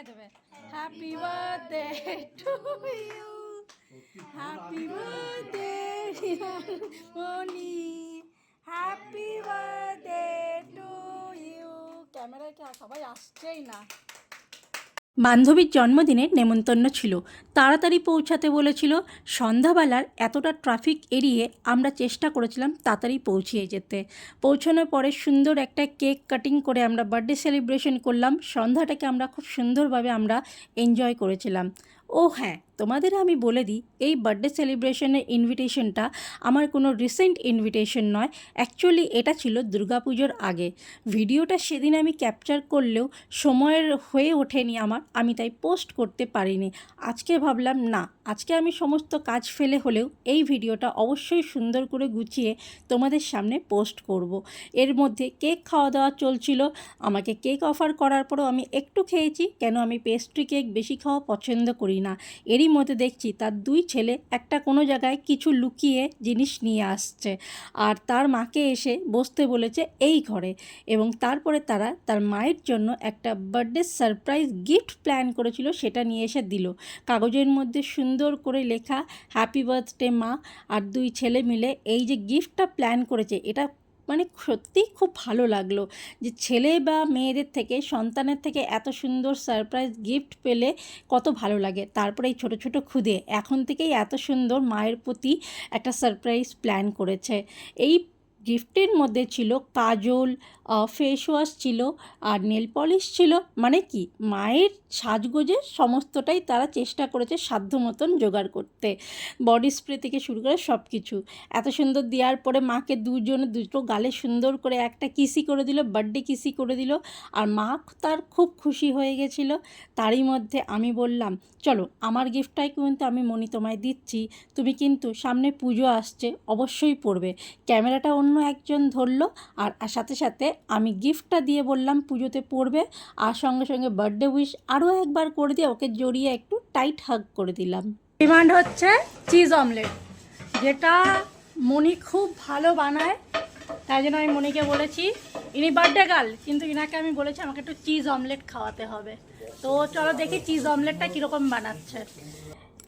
দেবে happy birthday to you, happy birthday Moni, happy birthday to you. ক্যামেরায় সবাই আসছেই না। বান্ধবীর জন্মদিনের নেমন্তন্ন ছিল, তাড়াতাড়ি পৌঁছাতে বলেছিল। সন্ধ্যাবেলার এতটা ট্রাফিক এড়িয়ে আমরা চেষ্টা করেছিলাম তাড়াতাড়ি পৌঁছিয়ে যেতে। পৌঁছানোর পরে সুন্দর একটা কেক কাটিং করে আমরা বার্থডে সেলিব্রেশন করলাম। সন্ধ্যাটাকে আমরা খুব সুন্দরভাবে আমরা এনজয় করেছিলাম। ও হ্যাঁ, তোমাদের আমি বলে দিই, এই বার্থডে সেলিব্রেশনের ইনভিটেশনটা আমার কোনো রিসেন্ট ইনভিটেশন নয়। অ্যাকচুয়ালি এটা ছিল দুর্গাপুজোর আগে। ভিডিওটা সেদিন আমি ক্যাপচার করলেও সময়ের হয়ে ওঠেনি আমি তাই পোস্ট করতে পারিনি। আজকে ভাবলাম না, আজকে আমি সমস্ত কাজ ফেলে হলেও এই ভিডিওটা অবশ্যই সুন্দর করে গুছিয়ে তোমাদের সামনে পোস্ট করব। এর মধ্যে কেক খাওয়া দাওয়া চলছিল। আমাকে কেক অফার করার পরেও আমি একটু খেয়েছি, কেন আমি পেস্ট্রি কেক বেশি খাওয়া পছন্দ করি না। এরই মধ্যে দেখছি তার দুই ছেলে একটা কোনো জায়গায় কিছু লুকিয়ে জিনিস নিয়ে আসছে, আর তার মাকে এসে বসতে বলেছে এই ঘরে। এবং তারপরে তারা তার মায়ের জন্য একটা বার্থডে সারপ্রাইজ গিফট প্ল্যান করেছিল, সেটা নিয়ে এসে দিল। কাগজের মধ্যে সুন্দর করে লেখা হ্যাপি বার্থডে মা। আর দুই ছেলে মিলে এই যে গিফটটা প্ল্যান করেছে, এটা মানে সত্যিই খুব ভালো লাগলো যে ছেলে বা মেয়েদের থেকে, সন্তানের থেকে এত সুন্দর সারপ্রাইজ গিফট পেলে কত ভালো লাগে। তারপরে এই ছোটো ছোটো খুদে এখন থেকেই এত সুন্দর মায়ের প্রতি একটা সারপ্রাইজ প্ল্যান করেছে। এই গিফটের মধ্যে ছিল কাজল, ফেস ওয়াশ ছিল, আর নেল পলিশ ছিল। মানে কি, মায়ের সাজগোজের সমস্তটাই তারা চেষ্টা করেছে সাধ্য মতন জোগাড় করতে। বডি স্প্রে থেকে শুরু করে সব কিছু এত সুন্দর দেওয়ার পরে মাকে দুজনে দুটো গালে সুন্দর করে একটা কিসি করে দিল, বার্থডে কিসি করে দিল। আর মা তার খুব খুশি হয়ে গেছিল। তারই মধ্যে আমি বললাম, চলো আমার গিফটটাই কিন্তু আমি মনি তোমায় দিচ্ছি, তুমি কিন্তু সামনে পুজো আসছে অবশ্যই পড়বে। ক্যামেরাটা অন্য একজন ধরলো, আর সাথে সাথে আমি গিফটটা দিয়ে বললাম পুজোতে পড়বে। আর সঙ্গে সঙ্গে বার্থডে উইশ আরও একবার করে দিয়ে ওকে জড়িয়ে একটু টাইট হাগ করে দিলাম। ডিমান্ড হচ্ছে চিজ অমলেট, যেটা মনি খুব ভালো বানায়। তাই জন্য আমি মনিকে বলেছি, ইনি বার্থডে গার্ল, কিন্তু ইনাকে আমি বলেছি আমাকে একটু চিজ অমলেট খাওয়াতে হবে। তো চলো দেখি চিজ অমলেটটা কীরকম বানাচ্ছে।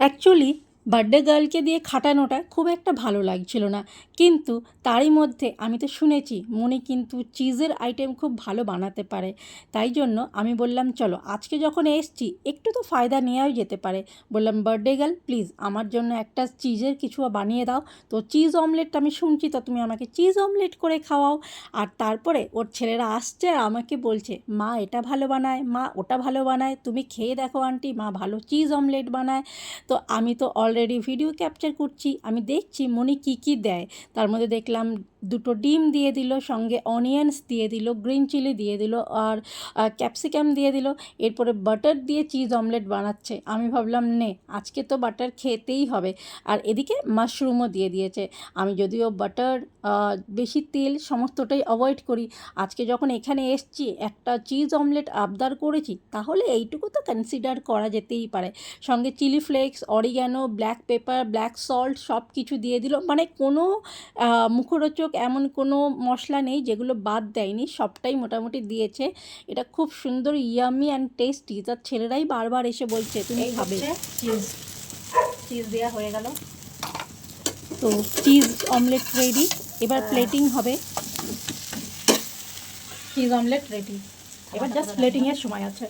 অ্যাকচুয়ালি বার্থডে গার্লকে দিয়ে খাটানোটা খুব একটা ভালো লাগছিল না, কিন্তু তারই মধ্যে আমি তো শুনেছি মনি কিন্তু চিজের আইটেম খুব ভালো বানাতে পারে। তাই জন্য আমি বললাম চলো আজকে যখন এসছি একটু তো ফায়দা নেওয়াই যেতে পারে। বললাম বার্থডে গার্ল প্লিজ আমার জন্য একটা চিজের কিছু বানিয়ে দাও। তো চিজ অমলেটটা আমি শুনছি, তো তুমি আমাকে চিজ অমলেট করে খাওয়াও। আর তারপরে ওর ছেলেরা আসছে আর আমাকে বলছে মা এটা ভালো বানায়, মা ওটা ভালো বানায়, তুমি খেয়ে দেখো আন্টি, মা ভালো চিজ অমলেট বানায়। তো আমি তো অলরেডি ভিডিও ক্যাপচার করছি, আমি দেখছি মনি কী কী দেয়। তার মধ্যে দেখলাম দুটো ডিম দিয়ে দিল, সঙ্গে অনিয়ন্স দিয়ে দিল, গ্রিন চিলি দিয়ে দিল, আর ক্যাপসিকাম দিয়ে দিল। এরপরে বাটার দিয়ে চিজ অমলেট বানাচ্ছে। আমি ভাবলাম নে আজকে তো বাটার খেতেই হবে। আর এদিকে মাশরুমও দিয়ে দিয়েছে। আমি যদিও বাটার, বেশি তেল সমস্তটাই অ্যাভয়েড করি, আজকে যখন এখানে এসছি একটা চিজ অমলেট আবদার করেছি, তাহলে এইটুকু তো কনসিডার করা যেতেই পারে। সঙ্গে chilli flakes, oregano, black pepper, black salt সব কিছু দিয়ে দিল। মানে কোনো মুখরোচক এমন কোনো মশলা নেই যেগুলো বাদ দেয়নি, সবটাই মোটামুটি দিয়েছে। এটা খুব সুন্দর, ইয়ামি অ্যান্ড টেস্টি। তার ছেলেরাই বারবার এসে বলছে তুমি খাবে। চিজ দেওয়া হয়ে গেল, তো চিজ অমলেট রেডি। এবার প্লেটিং হবে। চিজ অমলেট রেডি, এবার জাস্ট প্লেটিংয়ের সময় আছে।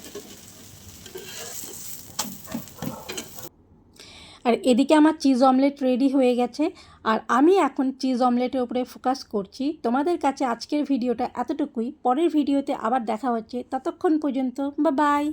আর এদিকে আমার চিজ অমলেট রেডি হয়ে গেছে, আর আমি এখন চিজ অমলেটের উপরে ফোকাস করছি। তোমাদের কাছে আজকের ভিডিওটা এতটুকুই, পরের ভিডিওতে আবার দেখা হচ্ছে, ততক্ষণ পর্যন্ত বাই বাই।